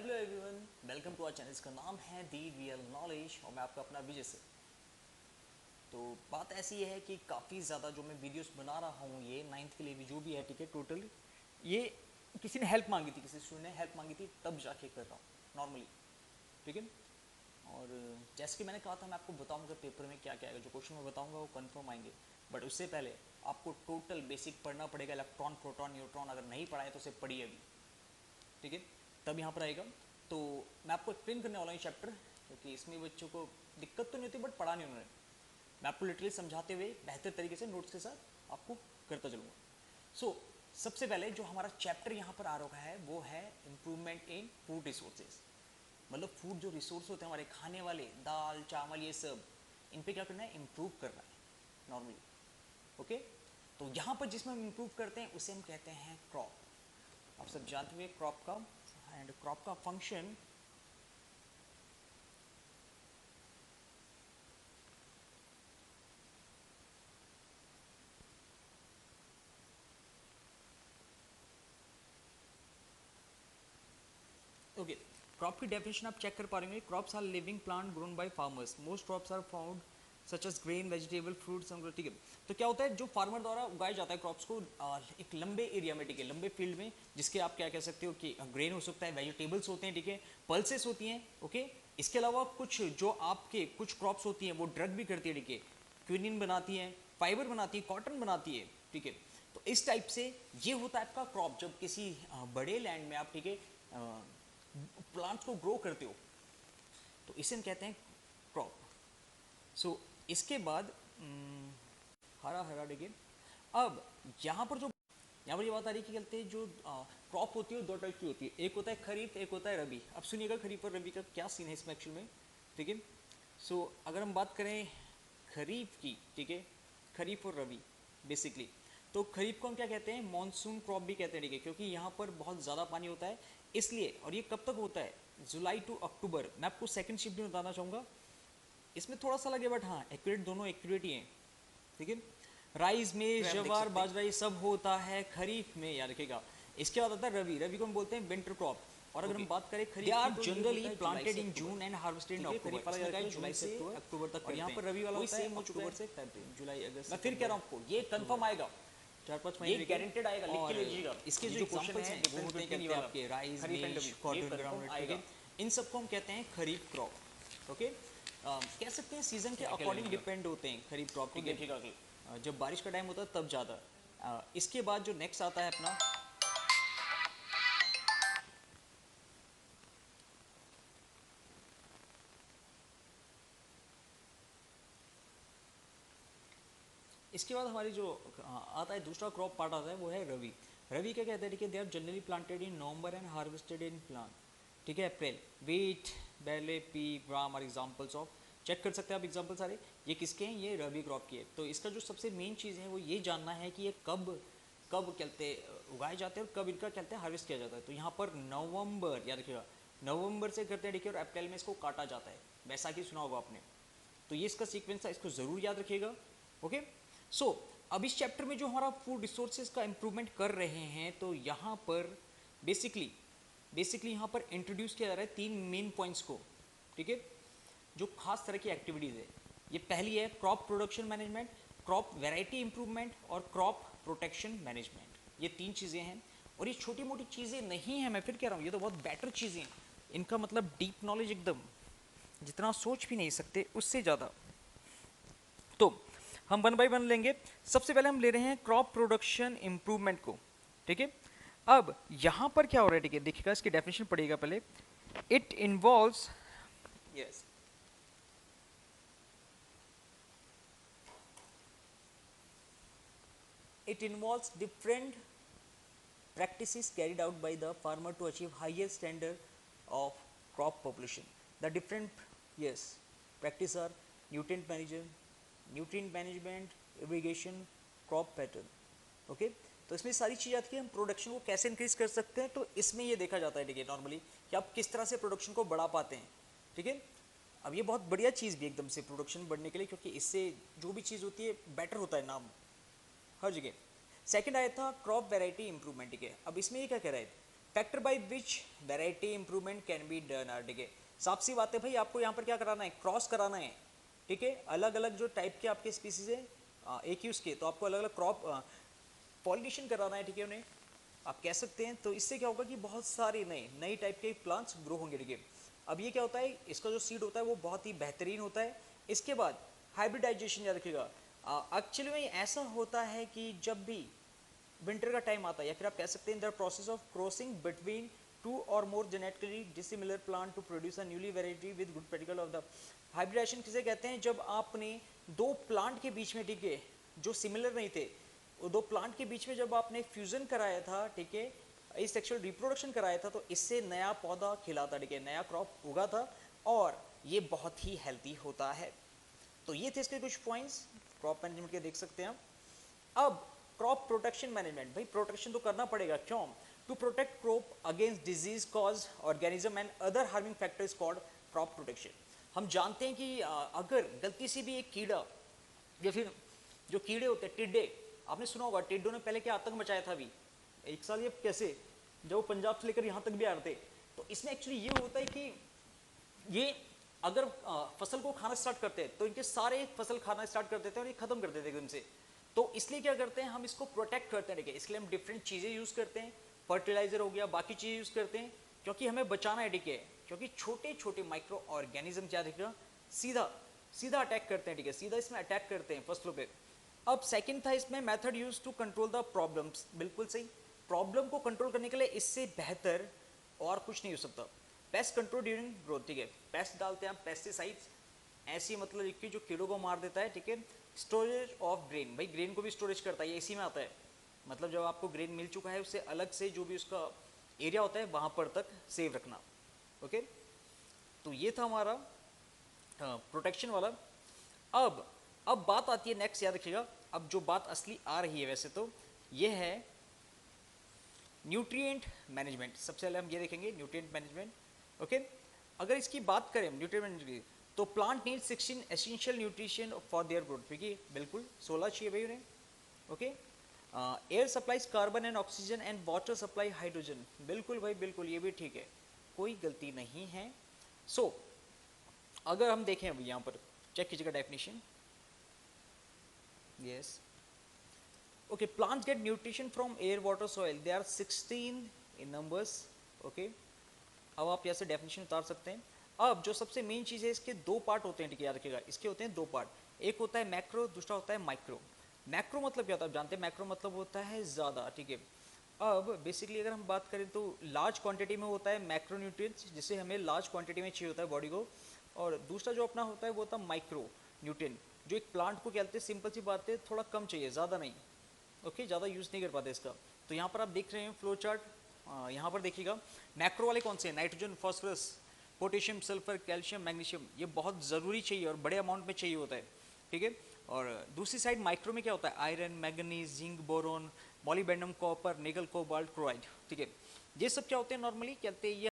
Hello everyone, welcome to our channel. इसका नाम है दी रियल नॉलेज और मैं आपका अपना विजय से। तो बात ऐसी है कि काफ़ी ज़्यादा जो मैं वीडियोस बना रहा हूँ ये 9th के लिए भी जो भी है, ठीक है, टोटल ये किसी ने हेल्प मांगी थी, किसी स्टूडेंट ने हेल्प मांगी थी, तब जाके कर रहा हूँ नॉर्मली, ठीक है। और जैसे कि मैंने कहा था मैं आपको बताऊँगा पेपर में क्या क्या आएगा, जो क्वेश्चन मैं बताऊँगा वो कन्फर्म आएंगे। बट उससे पहले आपको टोटल बेसिक पढ़ना पड़ेगा। इलेक्ट्रॉन, प्रोटॉन, न्यूट्रॉन अगर नहीं पढ़ा है तो उसे पढ़िए अभी, ठीक है, तब यहाँ पर आएगा। तो मैं आपको एक्सप्लेन करने वाला हूँ चैप्टर, क्योंकि इसमें बच्चों को दिक्कत तो नहीं होती बट पढ़ा नहीं उन्होंने। मैं आपको लिटरली समझाते हुए बेहतर तरीके से नोट्स के साथ आपको करता चलूँगा। सो सबसे पहले जो हमारा चैप्टर यहाँ पर आ रहा है वो है इम्प्रूवमेंट इन फूड रिसोर्सेज। मतलब फूड जो रिसोर्स होते हैं हमारे खाने वाले, दाल चावल ये सब, इन पे क्या करना है, इम्प्रूव करना है नॉर्मली। ओके, तो यहाँ पर जिसमें हम इम्प्रूव करते हैं उसे हम कहते हैं क्रॉप। आप सब जानते हुए क्रॉप का एंड क्रॉप का फंक्शन ओके। क्रॉप की डेफिनेशन आप चेक कर पा रहे हैं। Crops are living plant grown by farmers. Most crops are found such as grain, vegetable, fruits, ठीक है। तो क्या होता है, जो फार्मर द्वारा उगाया जाता है क्रॉप्स को एक लंबे एरिया में, ठीक है, लंबे फील्ड में, जिसके आप क्या कह सकते हो कि ग्रेन हो सकता है, वेजिटेबल्स होते हैं, ठीक है, पल्सेस होती हैं, ओके। इसके अलावा कुछ जो आपके कुछ क्रॉप्स होती हैं वो ड्रग भी करती है, ठीक है, क्विनिन बनाती हैं, फाइबर बनाती है, कॉटन बनाती है, ठीक है। तो इस टाइप से ये होता है आपका क्रॉप। जब किसी बड़े लैंड में आप, ठीक है, प्लांट्स को ग्रो करते हो तो इसे हम कहते हैं क्रॉप। सो इसके बाद हरा हरा, देखिए। अब यहाँ पर ये बात आ रही है कि कहते हैं जो क्रॉप होती है दो टाइप की होती है, एक होता है खरीफ, एक होता है रबी। अब सुनिएगा खरीफ और रबी का क्या सीन है इसमें एक्चुअल में, ठीक है। सो अगर हम बात करें खरीफ की, ठीक है, खरीफ और रबी बेसिकली, तो खरीफ को हम क्या कहते हैं, मॉनसून क्रॉप भी कहते हैं, ठीक है, क्योंकि यहाँ पर बहुत ज़्यादा पानी होता है इसलिए। और ये कब तक होता है, जुलाई टू अक्टूबर। मैं आपको सेकंड शिफ्ट में बताना चाहूँगा, इसमें थोड़ा सा लगे बट हाँ एक्यूरेट, दोनों एक्यूरेट ही हैं, ठीक है। राइस में ज्वार बाजरा ये सब होता है खरीफ में, याद रखिएगा। इसके बाद आता है रबी। रबी को हम बोलते हैं विंटर क्रॉप। और अगर हम बात करें खरीफ की, तो generally planted in June and harvested in October. Kharif वाला जुलाई से अक्टूबर तक, और यहाँ पर रबी वाला होता है अक्टूबर से फरवरी, जुलाई अगस्त। मैं फिर कह रहा हूँ आपको ये कंफर्म आएगा, 4-5 महीने, ये गारंटेड आएगा, लिख के लीजिएगा। इसके जो एग्जांपल्स हैं वो होते हैं आपके राइस, मेज, कॉटन, ग्राउंडनट, ठीक है, इन सबको हम कहते हैं खरीफ क्रॉप। ओके, कह सकते हैं सीजन के अकॉर्डिंग डिपेंड होते हैं खरीफ क्रॉप, ठीक है। जब बारिश का टाइम होता है तब ज़्यादा। इसके बाद जो नेक्स्ट आता है अपना, इसके बाद हमारी जो आता है दूसरा क्रॉप पार्ट आता है वो है रवि। रवि क्या कहते हैं, ठीक है, they are generally planted in November and harvested in plant, ठीक है, April. Wheat, barley, pea, gram are examples of. Check कर सकते हैं आप एग्जाम्पल सारे, ये किसके हैं, ये रबी क्रॉप की है। तो इसका जो सबसे मेन चीज़ है वो ये जानना है कि ये कब कब कहते उगाए जाते हैं और कब इनका कहते हैं हार्वेस्ट किया जाता है। तो यहाँ पर नवंबर, याद रखिएगा, नवंबर से करते हैं, ठीक है, और अप्रैल में इसको काटा जाता है। बैसाखी सुना होगा आपने, तो ये इसका सीक्वेंस है, इसको ज़रूर याद रखिएगा। ओके, सो अब इस चैप्टर में जो हमारा फूड रिसोर्सेज का इम्प्रूवमेंट कर रहे हैं, तो यहाँ पर बेसिकली यहाँ पर इंट्रोड्यूस किया जा रहा है 3 मेन पॉइंट्स को, ठीक है, जो खास तरह की एक्टिविटीज़ है। ये पहली है crop production management, crop variety improvement और क्रॉप प्रोटेक्शन मैनेजमेंट। ये 3 चीज़ें हैं और ये छोटी मोटी चीज़ें नहीं हैं, मैं फिर कह रहा हूँ ये तो बहुत बेटर चीज़ें हैं। इनका मतलब डीप नॉलेज एकदम, जितना सोच भी नहीं सकते उससे ज़्यादा। तो हम 1 बाय 1 लेंगे। सबसे पहले हम ले रहे हैं क्रॉप प्रोडक्शन इंप्रूवमेंट को, ठीक है। अब यहां पर क्या हो रहा है, ठीक है, देखिएगा, इसकी डेफिनेशन पढ़िएगा पहले। It involves, yes, it involves different practices carried out by the farmer to achieve higher standard of crop population. The different, yes, practice are nutrient management, irrigation, crop pattern. Okay, तो इसमें सारी चीज़ आती है, हम production को कैसे increase कर सकते हैं, तो इसमें ये देखा जाता है, ठीक है, नॉर्मली कि आप किस तरह से प्रोडक्शन को बढ़ा पाते हैं, ठीक है। अब ये बहुत बढ़िया चीज़ भी एकदम से प्रोडक्शन बढ़ने के लिए, क्योंकि इससे जो भी चीज़ होती है बेटर होता है नाम हर जगह। सेकंड आया था क्रॉप वैरायटी इंप्रूवमेंट, ठीक है। अब इसमें ये क्या कह रहा है, factor by which variety improvement can be done are, ठीक है। साफ सी बात है भाई, आपको यहाँ पर क्या कराना है, क्रॉस कराना है, ठीक है। अलग अलग जो टाइप के आपके स्पीसीज है एक ही उसके, तो आपको अलग अलग क्रॉप पॉलिनेशन कराना है, ठीक है, उन्हें आप कह सकते हैं। तो इससे क्या होगा कि बहुत सारे नए नए टाइप के प्लांट्स ग्रो होंगे, ठीक है। अब ये क्या होता है, इसका जो सीड होता है वो बहुत ही बेहतरीन होता है। इसके बाद हाइब्रिडाइजेशन याद रखिएगा। एक्चुअली में ऐसा होता है कि जब भी विंटर का टाइम आता है, या फिर आप कह सकते हैं the process of crossing between two or more genetically dissimilar plant to produce a newly variety with good practical of the hybridization किसे कहते हैं, जब आपने दो प्लांट के बीच में, ठीक है, जो सिमिलर नहीं थे, वो दो प्लांट के बीच में जब आपने फ्यूजन कराया था, ठीक है, इस सेक्सुअल रिप्रोडक्शन कराया था, तो इससे नया पौधा खिला था, ठीक है, नया क्रॉप उगा था, और ये बहुत ही हेल्दी होता है। तो ये थे इसके कुछ पॉइंट्स क्रॉप मैनेजमेंट के, देख सकते हैं आप। अब क्रॉप प्रोटेक्शन मैनेजमेंट, भाई प्रोटेक्शन तो करना पड़ेगा, क्यों, to protect crop against disease cause organism and other harming factors called crop protection. हम जानते हैं कि अगर गलती से भी एक कीड़ा, या फिर जो कीड़े होते हैं टिड्डे, आपने सुना होगा टिड्डों ने पहले क्या आतंक मचाया था, अभी एक साल ये कैसे, जब वो पंजाब से लेकर यहाँ तक भी आ रहे थे। तो इसमें एक्चुअली ये होता है कि ये अगर फसल को खाना स्टार्ट करते हैं, तो इनके सारे फसल खाना स्टार्ट कर देते हैं और ये खत्म कर देते हैं एकदम से। तो इसलिए क्या करते हैं, हम इसको प्रोटेक्ट करते हैं, ठीक है। इसलिए हम डिफरेंट चीज़ें यूज़ करते हैं, फर्टिलाइजर हो गया, बाकी चीज़ें यूज़ करते हैं, क्योंकि हमें बचाना है, ठीक है। क्योंकि छोटे छोटे माइक्रो ऑर्गेनिज्म क्या दिखेगा, सीधा सीधा अटैक करते हैं, ठीक है, सीधा इसमें अटैक करते हैं फसलों पे। अब सेकंड था इसमें method use to control the problems, बिल्कुल सही। प्रॉब्लम को कंट्रोल करने के लिए इससे बेहतर और कुछ नहीं हो सकता। पेस्ट कंट्रोल ड्यूरिंग ग्रोथ, ठीक है, पेस्ट डालते हैं आप, पेस्टिसाइड्स ऐसी मतलब कि जो कीड़ों को मार देता है, ठीक है। स्टोरेज ऑफ ग्रेन, भाई ग्रेन को भी स्टोरेज करता है, ये इसी में आता है। मतलब जब आपको ग्रेन मिल चुका है, उससे अलग से जो भी उसका एरिया होता है वहाँ पर तक सेव रखना, ओके। तो ये था हमारा प्रोटेक्शन वाला। अब बात आती है नेक्स्ट, याद रखिएगा। अब जो बात असली आ रही है वैसे तो ये है न्यूट्रिएंट मैनेजमेंट। सबसे पहले हम ये देखेंगे न्यूट्रिएंट मैनेजमेंट, ओके। अगर इसकी बात करें न्यूट्रिएंट मैनेजमेंट की, तो plant need 16 essential nutrition for their growth, ठीक है, बिल्कुल 16 चाहिए भाई उन्हें, okay. Air supplies carbon and oxygen and water supply hydrogen, बिल्कुल भाई बिल्कुल, ये भी ठीक है, कोई गलती नहीं है। सो अगर हम देखें अभी यहाँ पर चेक कीजिएगा definition, yes, okay, plants get nutrition from air water soil, they are 16 in numbers, okay। अब आप यहाँ से डेफिनेशन उतार सकते हैं। अब जो सबसे मेन चीज़ है, इसके दो पार्ट होते हैं, ठीक है, याद रखिएगा, इसके होते हैं दो पार्ट, एक होता है मैक्रो, दूसरा होता है माइक्रो। मैक्रो मतलब क्या होता है आप जानते हैं, मैक्रो मतलब होता है ज़्यादा, ठीक है। अब बेसिकली अगर हम बात करें तो लार्ज क्वांटिटी में होता है मैक्रो न्यूट्रिएंट्स, जिसे हमें लार्ज क्वांटिटी में चाहिए होता है बॉडी को, और दूसरा जो अपना होता है वो होता है माइक्रो न्यूट्रिएंट, जो एक प्लांट को कहते हैं, सिंपल सी बात है, थोड़ा कम चाहिए, ज़्यादा नहीं, ओके, ज़्यादा यूज़ नहीं कर पाते इसका। तो यहाँ पर आप देख रहे हैं फ्लो चार्ट, यहाँ पर देखिएगा मैक्रो वाले कौन से हैं, nitrogen, phosphorus, potassium, sulphur, calcium, magnesium, ये बहुत ज़रूरी चाहिए और बड़े अमाउंट में चाहिए होता है, ठीक है। और दूसरी साइड माइक्रो में क्या होता है, iron, manganese, zinc, boron, molybdenum, copper, nickel, cobalt, chloride, ठीक है। ये सब क्या होते हैं, नॉर्मली कहते हैं ये